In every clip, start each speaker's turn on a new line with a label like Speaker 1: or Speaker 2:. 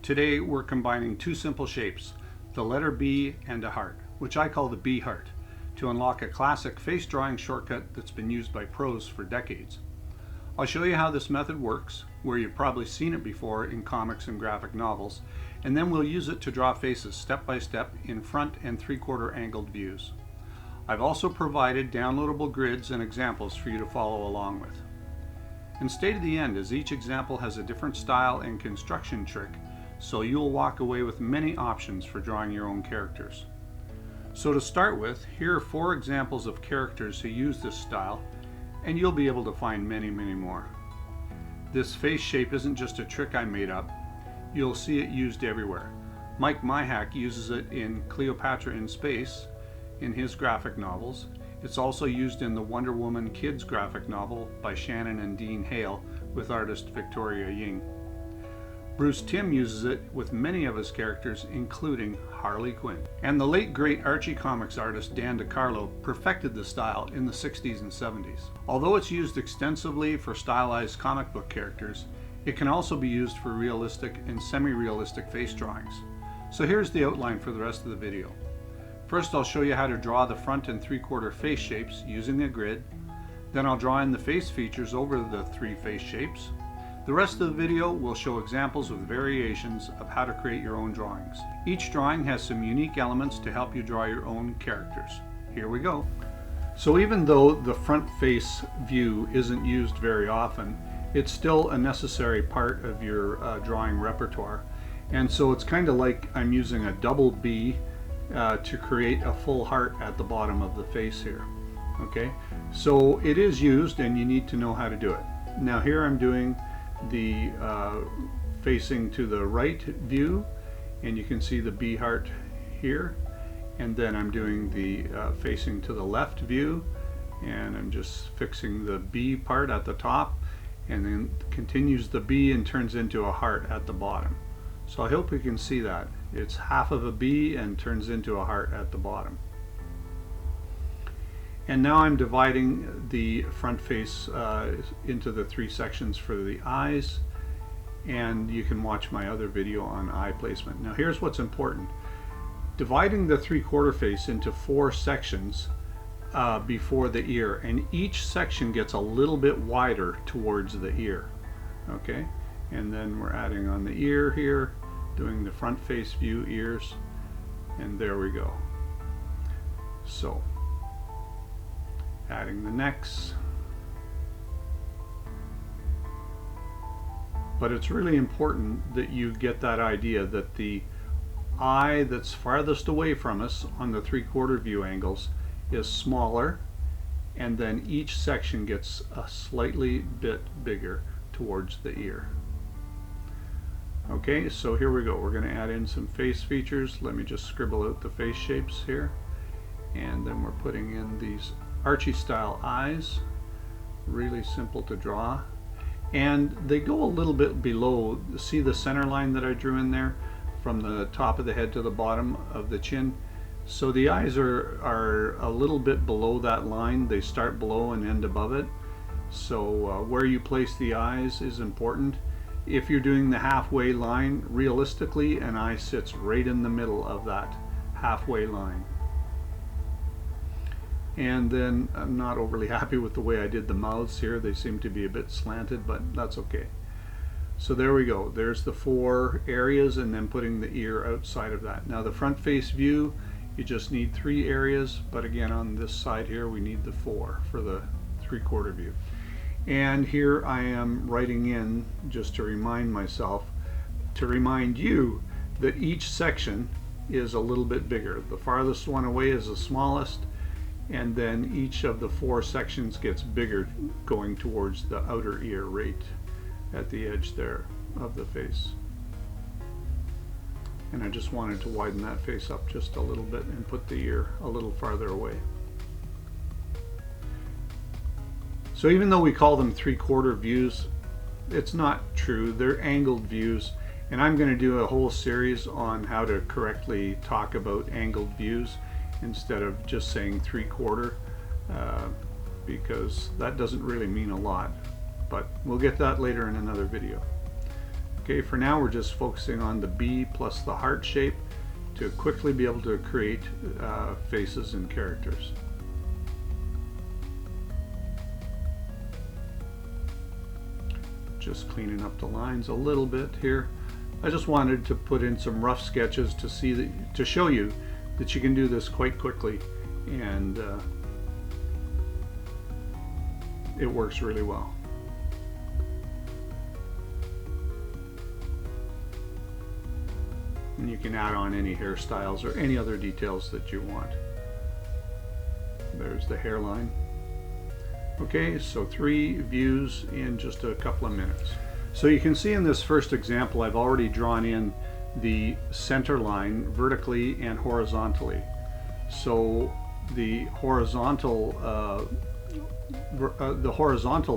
Speaker 1: Today we're combining two simple shapes, the letter B and a heart, which I call the B heart, to unlock a classic face drawing shortcut that's been used by pros for decades. I'll show you how this method works, where you've probably seen it before in comics and graphic novels, and then we'll use it to draw faces step by step in front and 3/4 angled views. I've also provided downloadable grids and examples for you to follow along with. And stay to the end, as each example has a different style and construction trick, so you'll walk away with many options for drawing your own characters. So to start with, here are 4 examples of characters who use this style, and you'll be able to find many more. This face shape isn't just a trick I made up. You'll see it used everywhere. Mike Myhack uses it in Cleopatra in Space in his graphic novels. It's also used in the Wonder Woman kids graphic novel by Shannon and Dean Hale with artist Victoria Ying. Timm uses it with many of his characters, including Harley Quinn. And the late great Archie comics artist Dan DeCarlo perfected the style in the 60s and 70s. Although it's used extensively for stylized comic book characters, it can also be used for realistic and semi-realistic face drawings. So here's the outline for the rest of the video. First, I'll show you how to draw the front and 3/4 face shapes using a grid. Then I'll draw in the face features over the 3 face shapes. The rest of the video will show examples with variations of how to create your own drawings. Each drawing has some unique elements to help you draw your own characters. Here we go. So even though the front face view isn't used very often, it's still a necessary part of your drawing repertoire. And so it's kind of like I'm using a double B to create a full heart at the bottom of the face here. Okay, so it is used and you need to know how to do it. Now here I'm doing the facing to the right view, and you can see the B heart here, and then I'm doing the facing to the left view, and I'm just fixing the B part at the top, and then continues the B and turns into a heart at the bottom. So I hope you can see that. It's half of a B and turns into a heart at the bottom. And now I'm dividing the front face into the 3 sections for the eyes, and you can watch my other video on eye placement. Now here's what's important. Dividing the 3/4 face into 4 sections before the ear, and each section gets a little bit wider towards the ear. Okay, and then we're adding on the ear here, doing the front face view ears, and there we go. So adding the necks. But it's really important that you get that idea that the eye that's farthest away from us on the 3/4 view angles is smaller, and then each section gets a slightly bit bigger towards the ear. Okay, so here we go. We're going to add in some face features. Let me just scribble out the face shapes here, and then we're putting in these Archie style eyes. Really simple to draw, and they go a little bit below. See the center line that I drew in there from the top of the head to the bottom of the chin? So the eyes are a little bit below that line. They start below and end above it. So where you place the eyes is important. If you're doing the halfway line, realistically an eye sits right in the middle of that halfway line. And then I'm not overly happy with the way I did the mouths here. They seem to be a bit slanted, but that's okay. So there we go. There's the 4 areas, and then putting the ear outside of that. Now the front face view, you just need 3 areas, but again on this side here we need the 4 for the 3/4 view. And here I am writing in, just to remind myself, to remind you that each section is a little bit bigger. The farthest one away is the smallest, and then each of the 4 sections gets bigger going towards the outer ear right at the edge there of the face. And I just wanted to widen that face up just a little bit and put the ear a little farther away. So even though we call them 3/4 views, it's not true. They're angled views, and I'm going to do a whole series on how to correctly talk about angled views instead of just saying 3/4, because that doesn't really mean a lot, but we'll get that later in another video. Okay, for now we're just focusing on the B plus the heart shape to quickly be able to create faces and characters. Just cleaning up the lines a little bit here. I just wanted to put in some rough sketches to see that, to show you that you can do this quite quickly, and it works really well. And you can add on any hairstyles or any other details that you want. There's the hairline. Okay, so 3 views in just a couple of minutes. So you can see in this first example I've already drawn in the center line vertically and horizontally. So the horizontal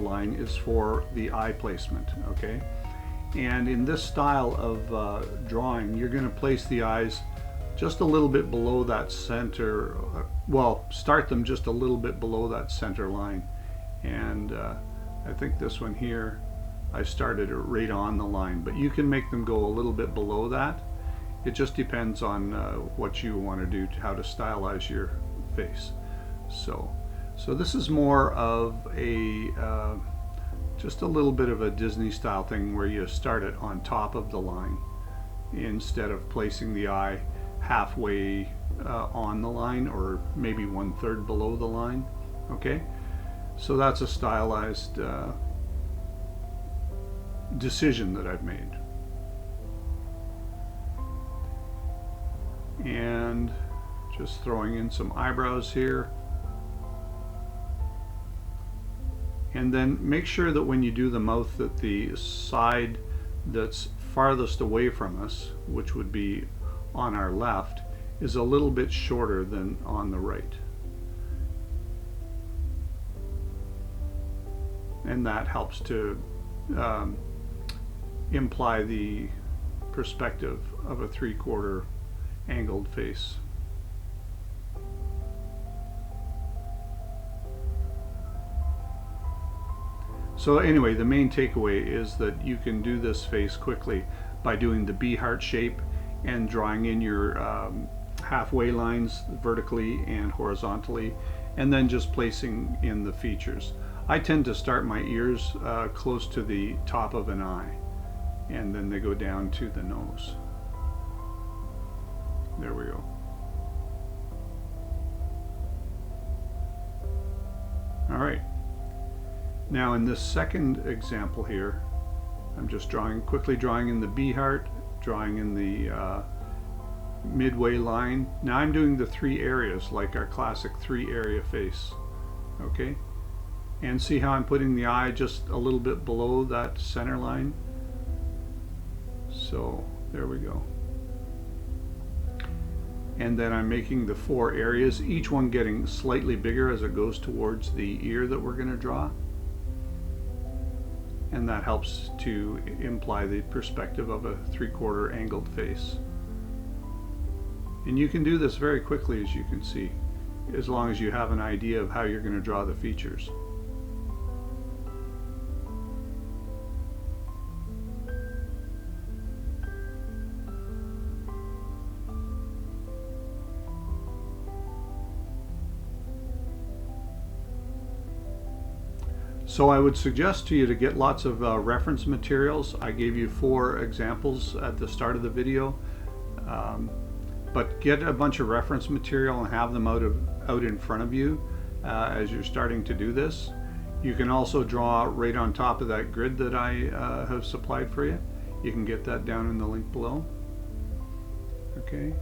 Speaker 1: line is for the eye placement, okay? And in this style of drawing, you're going to place the eyes just a little bit below that center, well, start them just a little bit below that center line. And I think this one here, I started it right on the line, but you can make them go a little bit below that. It just depends on what you want to do, how to stylize your face. So this is more of a just a little bit of a Disney style thing where you start it on top of the line instead of placing the eye halfway on the line, or maybe 1/3 below the line. Okay, so that's a stylized decision that I've made. And just throwing in some eyebrows here. And then make sure that when you do the mouth that the side that's farthest away from us, which would be on our left, is a little bit shorter than on the right. And that helps to imply the perspective of a 3/4 angled face. So anyway, the main takeaway is that you can do this face quickly by doing the B heart shape and drawing in your halfway lines vertically and horizontally, and then just placing in the features. I tend to start my ears close to the top of an eye, and then they go down to the nose. There we go. All right. Now in this second example here, I'm just quickly drawing in the B heart, drawing in the midway line. Now I'm doing the 3 areas like our classic 3-area face. Okay, and see how I'm putting the eye just a little bit below that center line. So there we go. And then I'm making the 4 areas, each one getting slightly bigger as it goes towards the ear that we're going to draw. And that helps to imply the perspective of a 3/4 angled face. And you can do this very quickly, as you can see, as long as you have an idea of how you're going to draw the features. So I would suggest to you to get lots of reference materials. I gave you 4 examples at the start of the video, but get a bunch of reference material and have them out in front of you as you're starting to do this. You can also draw right on top of that grid that I have supplied for you. You can get that down in the link below. Okay.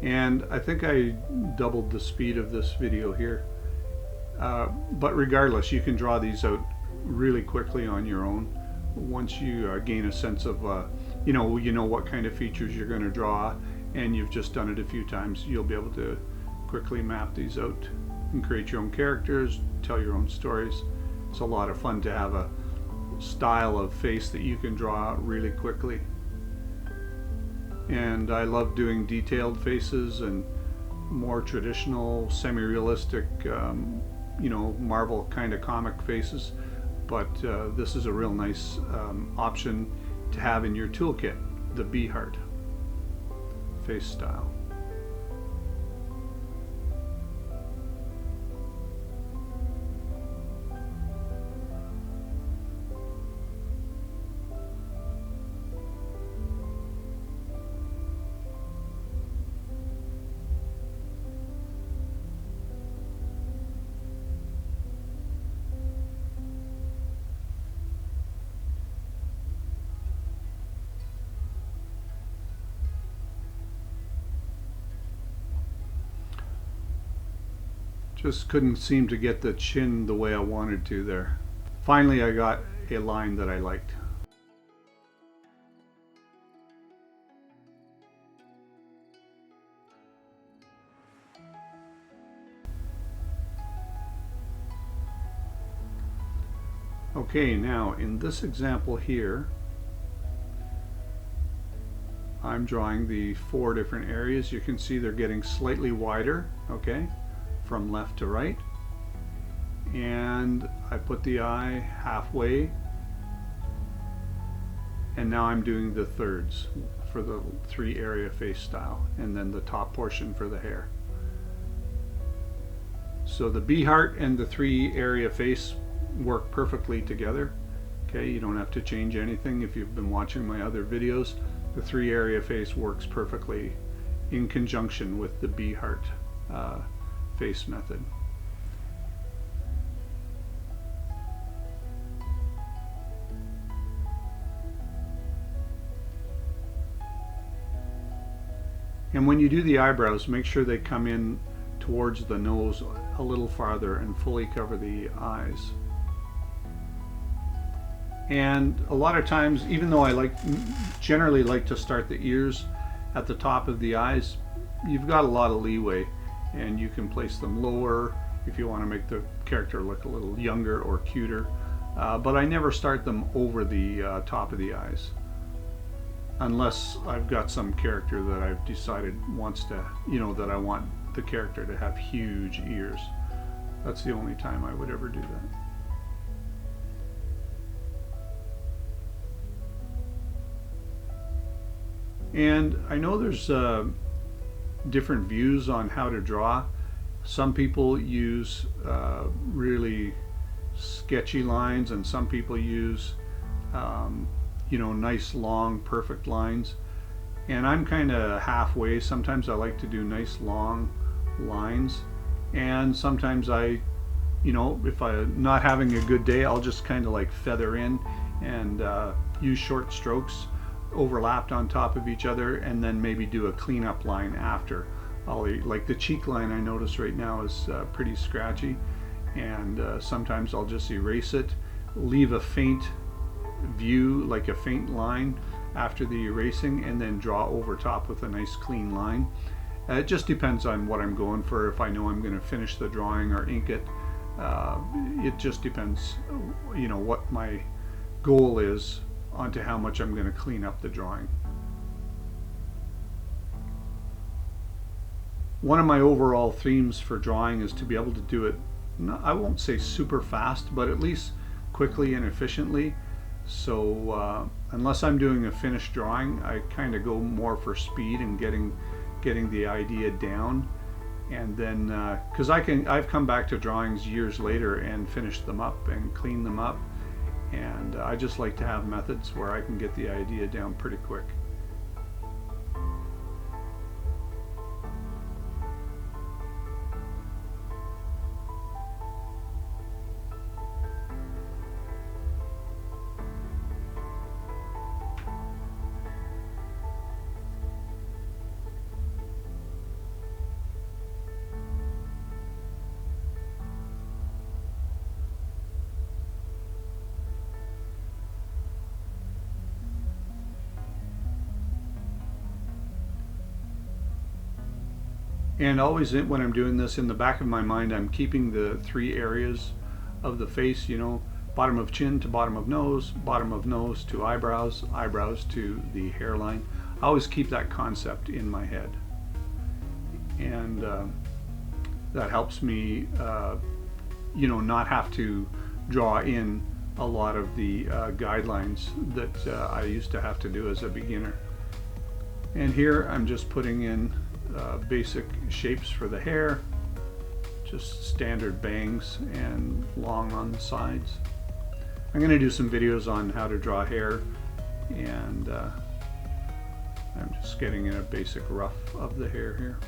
Speaker 1: And I think I doubled the speed of this video here. But regardless, you can draw these out really quickly on your own. Once you gain a sense of, you know what kind of features you're going to draw, and you've just done it a few times, you'll be able to quickly map these out and create your own characters, tell your own stories. It's a lot of fun to have a style of face that you can draw really quickly. And I love doing detailed faces and more traditional, semi-realistic, Marvel kind of comic faces. but this is a real nice option to have in your toolkit, the bee heart face style. Just couldn't seem to get the chin the way I wanted to there. Finally, I got a line that I liked. Okay, now in this example here, I'm drawing the 4 different areas. You can see they're getting slightly wider, okay, from left to right. And I put the eye halfway, and now I'm doing the thirds for the 3 area face style, and then the top portion for the hair. So the bee heart and the 3 area face work perfectly together. Okay, you don't have to change anything. If you've been watching my other videos, the 3 area face works perfectly in conjunction with the bee heart face method. And when you do the eyebrows, make sure they come in towards the nose a little farther and fully cover the eyes. And a lot of times, even though I generally like to start the ears at the top of the eyes, you've got a lot of leeway, and you can place them lower if you want to make the character look a little younger or cuter. But I never start them over the top of the eyes, unless I've got some character that I've decided wants to, that I want the character to have huge ears. That's the only time I would ever do that. And I know there's different views on how to draw. Some people use really sketchy lines, and some people use nice long perfect lines. And I'm kind of halfway. Sometimes I like to do nice long lines, and sometimes if I'm not having a good day, I'll just kind of like feather in and use short strokes overlapped on top of each other, and then maybe do a cleanup line after. Like the cheek line I notice right now is pretty scratchy, and sometimes I'll just erase it, leave a faint view, like a faint line after the erasing, and then draw over top with a nice clean line. It just depends on what I'm going for. If I know I'm going to finish the drawing or ink it, it just depends, what my goal is onto how much I'm going to clean up the drawing. One of my overall themes for drawing is to be able to do it, I won't say super fast, but at least quickly and efficiently. So unless I'm doing a finished drawing, I kind of go more for speed and getting the idea down. And then because I've come back to drawings years later and finished them up and cleaned them up, and I just like to have methods where I can get the idea down pretty quick. And always when I'm doing this, in the back of my mind, I'm keeping the 3 areas of the face, bottom of chin to bottom of nose to eyebrows, eyebrows to the hairline. I always keep that concept in my head. And that helps me, not have to draw in a lot of the guidelines that I used to have to do as a beginner. And here I'm just putting in basic shapes for the hair, just standard bangs and long on the sides. I'm going to do some videos on how to draw hair, and I'm just getting in a basic rough of the hair here.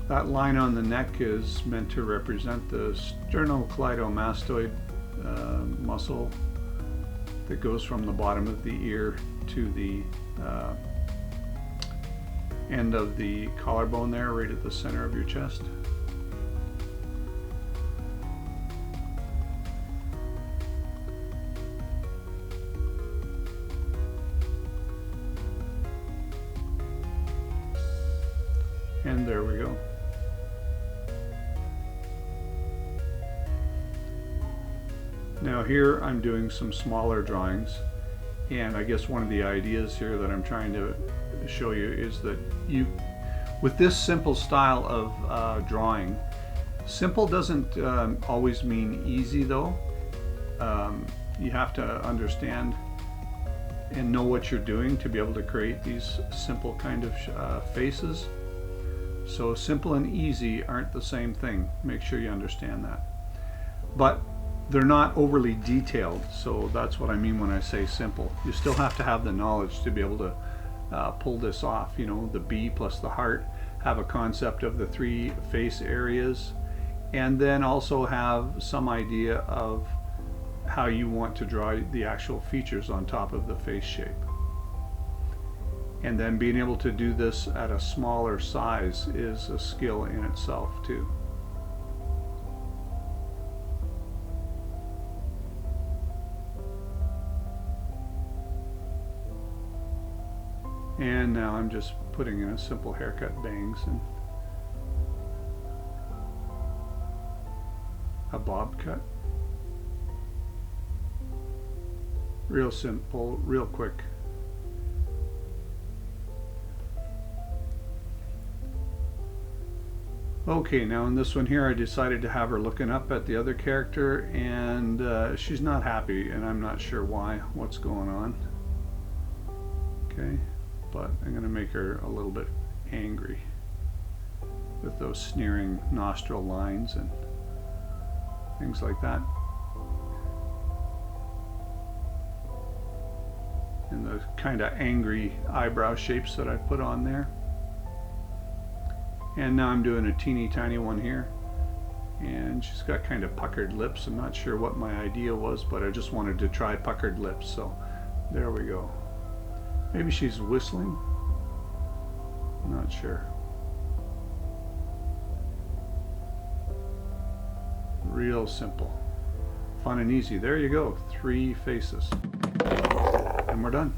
Speaker 1: That line on the neck is meant to represent the sternocleidomastoid muscle that goes from the bottom of the ear to the end of the collarbone there, right at the center of your chest. And there we go. Now here I'm doing some smaller drawings, and I guess one of the ideas here that I'm trying to show you is that with this simple style of drawing, simple doesn't always mean easy though. You have to understand and know what you're doing to be able to create these simple kind of faces. So simple and easy aren't the same thing. Make sure you understand that. But they're not overly detailed, so that's what I mean when I say simple. You still have to have the knowledge to be able to pull this off. You know, the bee plus the heart, have a concept of the 3 face areas, and then also have some idea of how you want to draw the actual features on top of the face shape. And then being able to do this at a smaller size is a skill in itself too. And now I'm just putting in a simple haircut, bangs, and a bob cut. Real simple, real quick. Okay, now in this one here I decided to have her looking up at the other character, and she's not happy, and I'm not sure why, what's going on. Okay. But I'm going to make her a little bit angry with those sneering nostril lines and things like that. And the kind of angry eyebrow shapes that I put on there. And now I'm doing a teeny tiny one here. And she's got kind of puckered lips. I'm not sure what my idea was, but I just wanted to try puckered lips. So there we go. Maybe she's whistling. Not sure. Real simple. Fun and easy. There you go. 3 faces. And we're done.